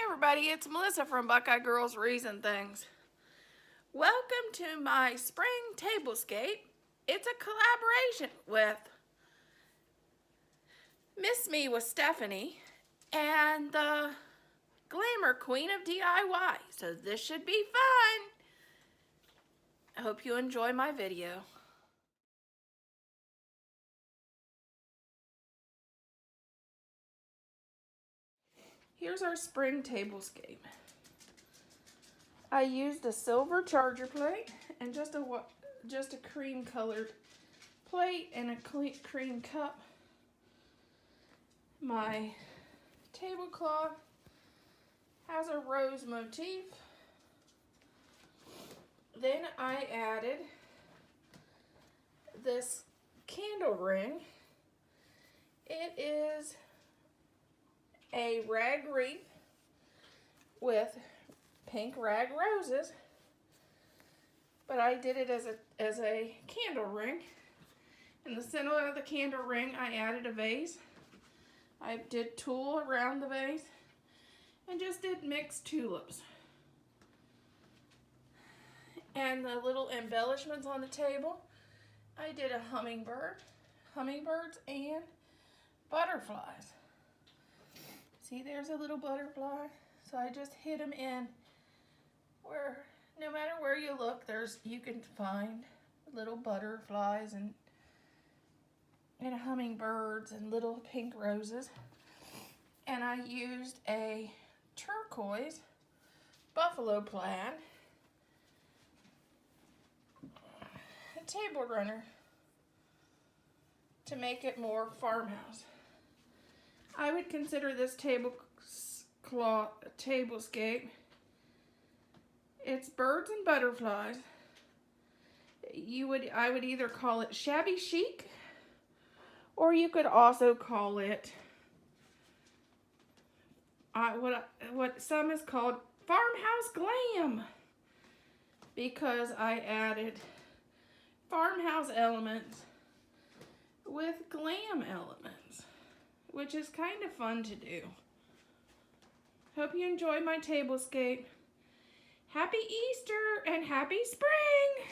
Everybody, it's Melissa from Buckeye Girls Reason Things. Welcome to my spring tablescape. It's a collaboration with Miss Me with Stephanie and the Glamour Queen of DIY. So this should be fun. I hope you enjoy my video. Here's our spring tablescape. I used a silver charger plate and just a cream colored plate and a cream cup. My tablecloth has a rose motif. Then I added this candle ring. It is a rag wreath with pink rag roses, but I did it as a candle ring. In the center of the candle ring, I added a vase. I did tulle around the vase and just did mixed tulips. And the little embellishments on the table, I did a hummingbirds and butterflies. See, there's a little butterfly. So I just hid them in where, no matter where you look, you can find little butterflies and hummingbirds and little pink roses. And I used a turquoise buffalo plaid table runner to make it more farmhouse. I would consider this tablescape. It's birds and butterflies. I would either call it shabby chic, or you could also call it what some is called farmhouse glam, because I added farmhouse elements with glam elements, which is kind of fun to do. Hope you enjoy my tablescape. Happy Easter and happy spring!